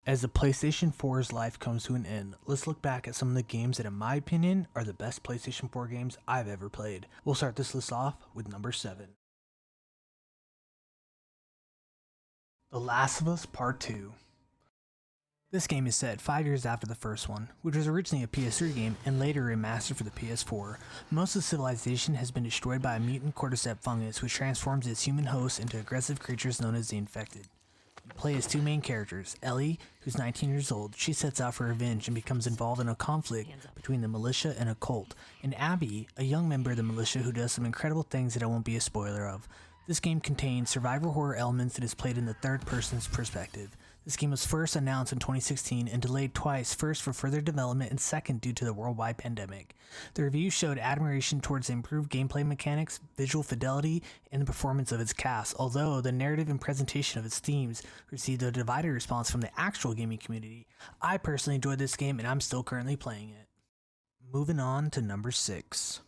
As the PlayStation 4's life comes to an end, let's look back at some of the games that in my opinion are the best PlayStation 4 games I've ever played. We'll start this list off with number 7. The Last of Us Part 2. This game is set 5 years after the first one, which was originally a PS3 game and later remastered for the PS4. Most of civilization has been destroyed by a mutant cordyceps fungus which transforms its human hosts into aggressive creatures known as the Infected. You play as two main characters, Ellie, who's 19 years old. She sets out for revenge and becomes involved in a conflict between the militia and a cult, and Abby, a young member of the militia who does some incredible things that I won't be a spoiler of. This game contains survival horror elements that is played in the third person's perspective. This game was first announced in 2016 and delayed twice, first for further development and second due to the worldwide pandemic. The reviews showed admiration towards the improved gameplay mechanics, visual fidelity, and the performance of its cast, although the narrative and presentation of its themes received a divided response from the actual gaming community. I personally enjoyed this game and I'm still currently playing it. Moving on to number 6.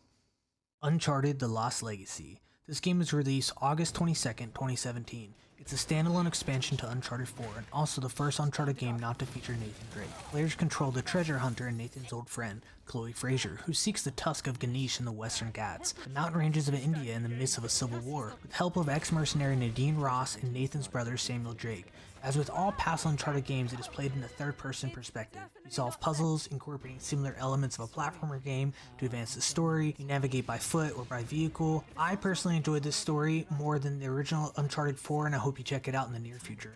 Uncharted: The Lost Legacy. This game was released August 22nd, 2017. It's a standalone expansion to Uncharted 4 and also the first Uncharted game not to feature Nathan Drake. Players control the treasure hunter and Nathan's old friend, Chloe Fraser, who seeks the tusk of Ganesh in the Western Ghats, the mountain ranges of India in the midst of a civil war, with help of ex-mercenary Nadine Ross and Nathan's brother Samuel Drake. As with all past Uncharted games, it is played in a third-person perspective. You solve puzzles, incorporating similar elements of a platformer game to advance the story. You navigate by foot or by vehicle. I personally enjoyed this story more than the original Uncharted 4, and I hope you check it out in the near future.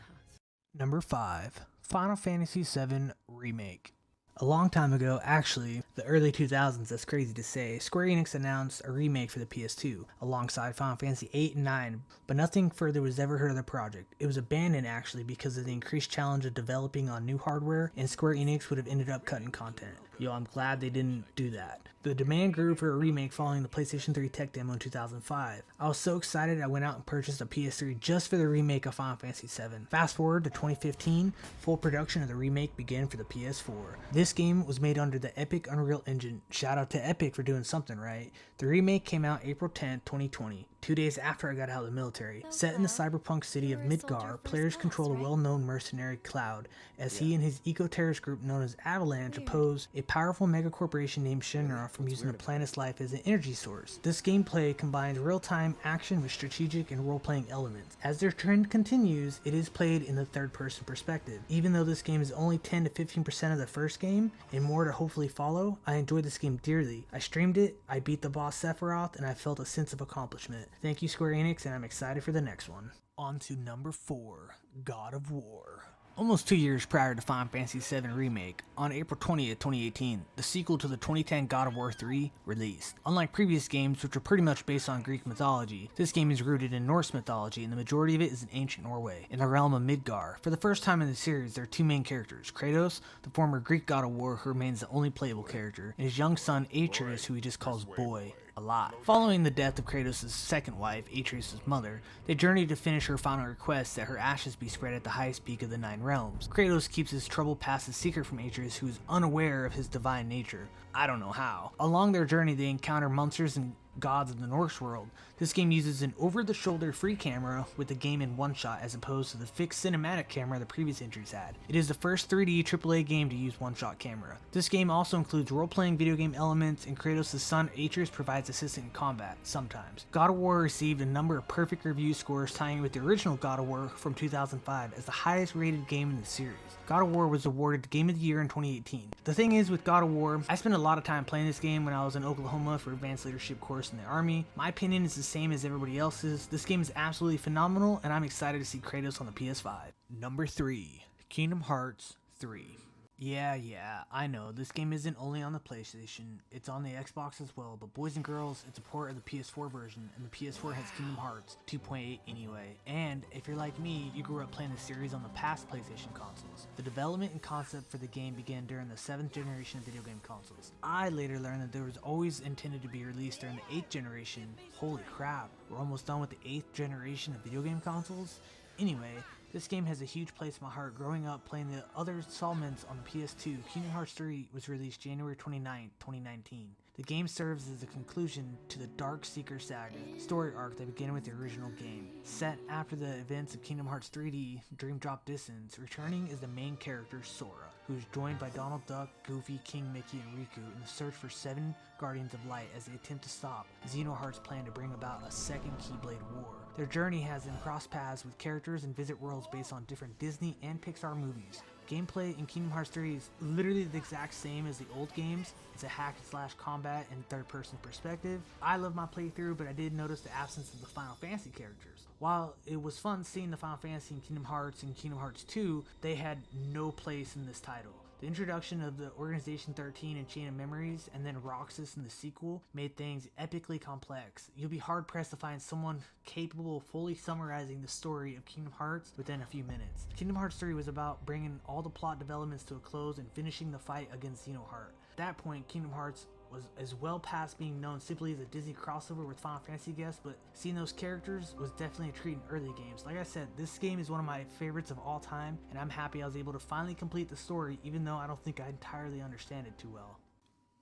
Number 5. Final Fantasy VII Remake. A long time ago, actually, the early 2000s, that's crazy to say, Square Enix announced a remake for the PS2, alongside Final Fantasy 8 and 9, but nothing further was ever heard of the project. It was abandoned actually because of the increased challenge of developing on new hardware, and Square Enix would have ended up cutting content. I'm glad they didn't do that. The demand grew for a remake following the PlayStation 3 tech demo in 2005. I was so excited I went out and purchased a PS3 just for the remake of Final Fantasy VII. Fast forward to 2015, full production of the remake began for the PS4. This game was made under the Epic Unreal Engine. Shout out to Epic for doing something right. The remake came out April 10, 2020. 2 days after I got out of the military. Set in the cyberpunk city of Midgar, players control a well-known mercenary Cloud, as he and his eco-terrorist group known as Avalanche oppose a powerful megacorporation named Shinra from using the planet's life as an energy source. This gameplay combines real-time action with strategic and role-playing elements. As their trend continues, it is played in the third-person perspective. Even though this game is only 10 to 15% of the first game, and more to hopefully follow, I enjoyed this game dearly. I streamed it, I beat the boss Sephiroth, and I felt a sense of accomplishment. Thank you, Square Enix, and I'm excited for the next one. On to number 4, God of War. Almost 2 years prior to Final Fantasy VII Remake, on April 20th, 2018, the sequel to the 2010 God of War 3 released. Unlike previous games, which are pretty much based on Greek mythology, this game is rooted in Norse mythology, and the majority of it is in ancient Norway, in the realm of Midgar. For the first time in the series, there are two main characters, Kratos, the former Greek God of War who remains the only playable character, and his young son Atreus, who he just calls Boy a lot. Following the death of Kratos' second wife, Atreus' mother, they journey to finish her final request that her ashes be spread at the highest peak of the 9 realms. Kratos keeps his troubled past a secret from Atreus, who is unaware of his divine nature. I don't know how. Along their journey, they encounter monsters and gods of the Norse world. This game uses an over-the-shoulder free camera with the game in one shot as opposed to the fixed cinematic camera the previous entries had. It is the first 3D AAA game to use one-shot camera. This game also includes role-playing video game elements, and Kratos' son Atreus provides assistance in combat, sometimes. God of War received a number of perfect review scores, tying with the original God of War from 2005 as the highest rated game in the series. God of War was awarded Game of the Year in 2018. The thing is with God of War, I spent a lot of time playing this game when I was in Oklahoma for advanced leadership course in the army. My opinion is the same as everybody else's. This game is absolutely phenomenal, and I'm excited to see Kratos on the PS5. Number 3, Kingdom Hearts 3. Yeah, I know, this game isn't only on the PlayStation, it's on the Xbox as well, but boys and girls, it's a port of the PS4 version, and the PS4 has Kingdom Hearts 2.8 anyway. And if you're like me, you grew up playing the series on the past PlayStation consoles. The development and concept for the game began during the 7th generation of video game consoles. I later learned that there was always intended to be released during the 8th generation. Holy crap, we're almost done with the 8th generation of video game consoles? Anyway, this game has a huge place in my heart. Growing up playing the other installments on the PS2, Kingdom Hearts 3 was released January 29, 2019. The game serves as a conclusion to the Dark Seeker Saga story arc that began with the original game. Set after the events of Kingdom Hearts 3D Dream Drop Distance, returning is the main character Sora, who is joined by Donald Duck, Goofy, King Mickey, and Riku in the search for 7 Guardians of Light as they attempt to stop Xenoheart's plan to bring about a second Keyblade War. Their journey has them cross paths with characters and visit worlds based on different Disney and Pixar movies. Gameplay in Kingdom Hearts 3 is literally the exact same as the old games. It's a hack and slash combat and third-person perspective. I love my playthrough, but I did notice the absence of the Final Fantasy characters. While it was fun seeing the Final Fantasy in Kingdom Hearts and Kingdom Hearts 2, they had no place in this title. The introduction of the Organization 13 and Chain of Memories, and then Roxas in the sequel, made things epically complex. You'll be hard-pressed to find someone capable of fully summarizing the story of Kingdom Hearts within a few minutes. Kingdom Hearts 3 was about bringing all the plot developments to a close and finishing the fight against Xenoheart. At that point, Kingdom Hearts was as well past being known simply as a Disney crossover with Final Fantasy guests, but seeing those characters was definitely a treat in early games. Like I said, this game is one of my favorites of all time, and I'm happy I was able to finally complete the story, even though I don't think I entirely understand it too well.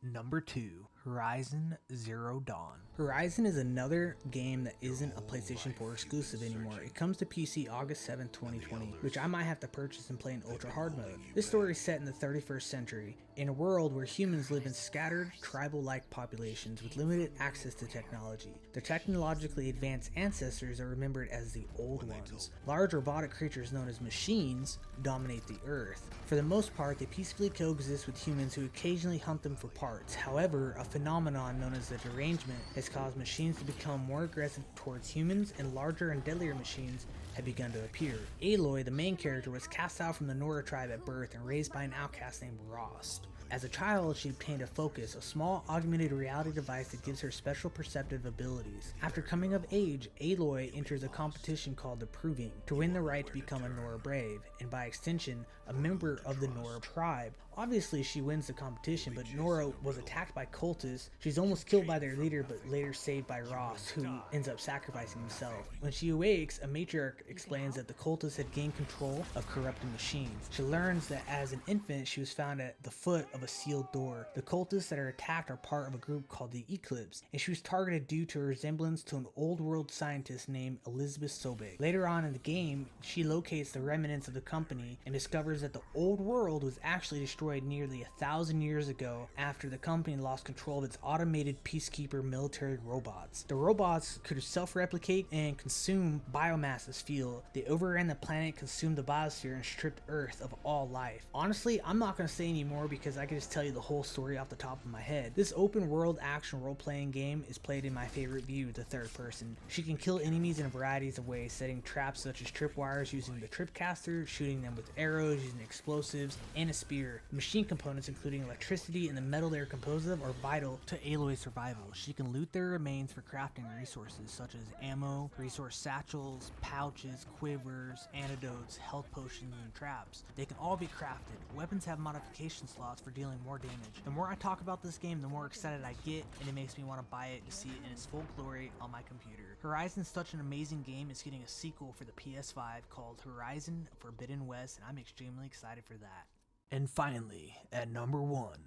Number 2. Horizon Zero Dawn. Horizon is another game that isn't a PlayStation 4 exclusive anymore. It comes to PC August 7, 2020, which I might have to purchase and play in ultra hard mode. This story is set in the 31st century, in a world where humans live in scattered, tribal-like populations with limited access to technology. Their technologically advanced ancestors are remembered as the Old Ones. Large robotic creatures known as machines dominate the Earth. For the most part, they peacefully coexist with humans who occasionally hunt them for parts. However, a phenomenon known as the derangement has caused machines to become more aggressive towards humans, and larger and deadlier machines have begun to appear. Aloy, the main character, was cast out from the Nora tribe at birth and raised by an outcast named Rost. As a child, she obtained a Focus, a small augmented reality device that gives her special perceptive abilities. After coming of age, Aloy enters a competition called the Proving to win the right to become a Nora Brave, and by extension, a member of the Nora tribe. Obviously, she wins the competition, but Nora was attacked by cultists. She's almost killed by their leader, but later saved by Ross, who ends up sacrificing himself. When she awakes, a matriarch explains that the cultists had gained control of corrupted machines. She learns that as an infant, she was found at the foot of a sealed door. The cultists that are attacked are part of a group called the Eclipse, and she was targeted due to her resemblance to an old world scientist named Elizabeth Sobek. Later on in the game, she locates the remnants of the company and discovers that the old world was actually destroyed nearly 1,000 years ago after the company lost control of its automated peacekeeper military robots. The robots could self-replicate and consume biomass as fuel. They overran the planet, consumed the biosphere, and stripped Earth of all life. Honestly, I'm not going to say any more because I can just tell you the whole story off the top of my head. This open world action role-playing game is played in my favorite view, the third person. She can kill enemies in varieties of ways, setting traps such as tripwires using the tripcaster, shooting them with arrows, using explosives, and a spear. Machine components including electricity and the metal they are composed of are vital to Aloy's survival. She can loot their remains for crafting resources such as ammo, resource satchels, pouches, quivers, antidotes, health potions, and traps. They can all be crafted. Weapons have modification slots for dealing more damage. The more I talk about this game, the more excited I get, and it makes me want to buy it to see it in its full glory on my computer. Horizon's such an amazing game. It's getting a sequel for the PS5 called Horizon Forbidden West, and I'm extremely excited for that. And finally, at number 1,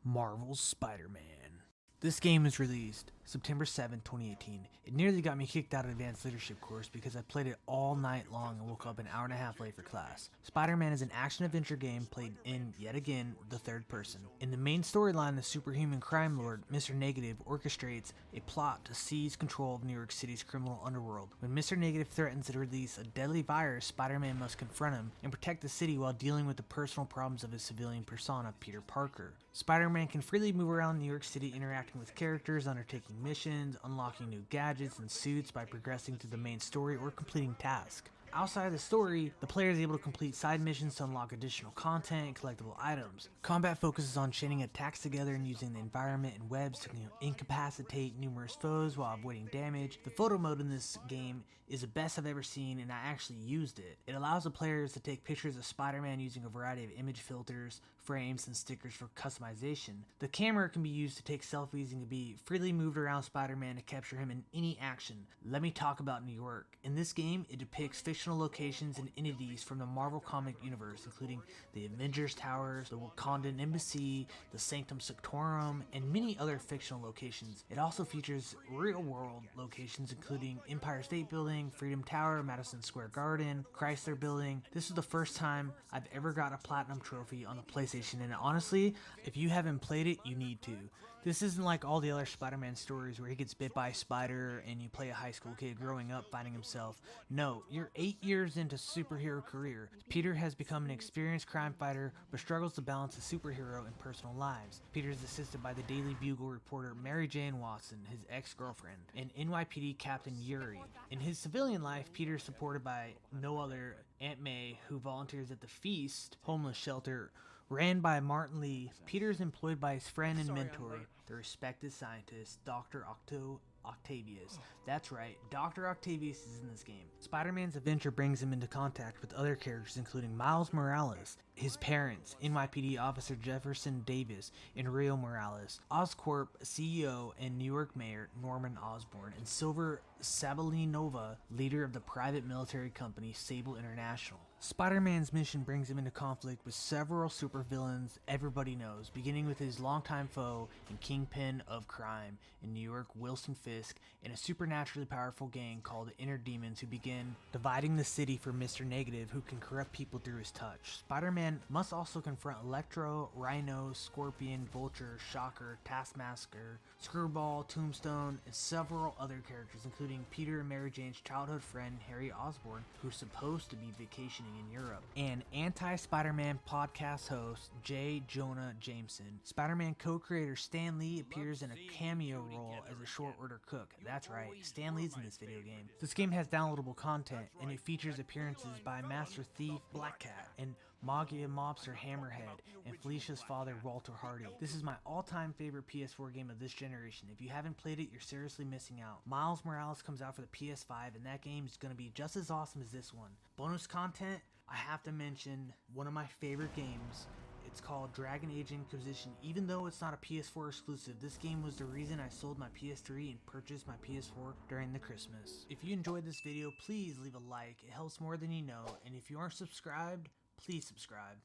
Marvel's Spider-Man. This game was released September 7, 2018. It nearly got me kicked out of advanced leadership course because I played it all night long and woke up an hour and a half late for class. Spider-Man is an action-adventure game played in, yet again, the third person. In the main storyline, the superhuman crime lord, Mr. Negative, orchestrates a plot to seize control of New York City's criminal underworld. When Mr. Negative threatens to release a deadly virus, Spider-Man must confront him and protect the city while dealing with the personal problems of his civilian persona, Peter Parker. Spider-Man can freely move around New York City, interacting with characters, undertaking missions, unlocking new gadgets and suits by progressing through the main story or completing tasks. Outside of the story, the player is able to complete side missions to unlock additional content and collectible items. Combat focuses on chaining attacks together and using the environment and webs to incapacitate numerous foes while avoiding damage. The photo mode in this game is the best I've ever seen, and I actually used it. It allows the players to take pictures of Spider-Man using a variety of image filters, frames, and stickers for customization. The camera can be used to take selfies and can be freely moved around Spider-Man to capture him in any action. Let me talk about New York. In this game, it depicts fictional fictional locations and entities from the Marvel comic universe, including the Avengers Towers, the Wakandan Embassy, the Sanctum Sanctorum, and many other fictional locations. It also features real-world locations including Empire State Building, Freedom Tower, Madison Square Garden, Chrysler Building. This was the first time I've ever got a Platinum Trophy on the PlayStation, and honestly, if you haven't played it, you need to. This isn't like all the other Spider-Man stories where he gets bit by a spider and you play a high school kid growing up finding himself. No, you're 8 years into superhero career. Peter has become an experienced crime fighter but struggles to balance the superhero and personal lives. Peter is assisted by the Daily Bugle reporter Mary Jane Watson, his ex-girlfriend, and NYPD Captain Yuri. In his civilian life, Peter is supported by no other Aunt May, who volunteers at the Feast homeless shelter ran by Martin Lee. Peter is employed by his friend and mentor, the respected scientist, Dr. Octavius. That's right, Dr. Octavius is in this game. Spider-Man's adventure brings him into contact with other characters including Miles Morales, his parents, NYPD Officer Jefferson Davis and Rio Morales, Oscorp CEO and New York Mayor Norman Osborn, and Silver Sabalinova, leader of the private military company Sable International. Spider-Man's mission brings him into conflict with several supervillains everybody knows, beginning with his longtime foe and kingpin of crime in New York, Wilson Fisk, and a supernaturally powerful gang called the Inner Demons who begin dividing the city from Mr. Negative, who can corrupt people through his touch. Spider-Man must also confront Electro, Rhino, Scorpion, Vulture, Shocker, Taskmaster, Screwball, Tombstone, and several other characters, including Peter and Mary Jane's childhood friend Harry Osborn, who's supposed to be vacationing in Europe, and anti-Spider-Man podcast host J. Jonah Jameson. Spider-Man co-creator Stan Lee appears in a cameo role as a short order cook. That's right, Stan Lee's in this video game. This game has downloadable content, and it features appearances by Master Thief Black Cat and Magia Mobster Hammerhead and Felicia's father Walter Hardy. This is my all-time favorite PS4 game of this generation. If you haven't played it, you're seriously missing out. Miles Morales comes out for the PS5, and that game is going to be just as awesome as this one. Bonus content, I have to mention one of my favorite games. It's called Dragon Age Inquisition. Even though it's not a PS4 exclusive, this game was the reason I sold my PS3 and purchased my PS4 during the Christmas. If you enjoyed this video, please leave a like. It helps more than you know. And if you aren't subscribed, please subscribe.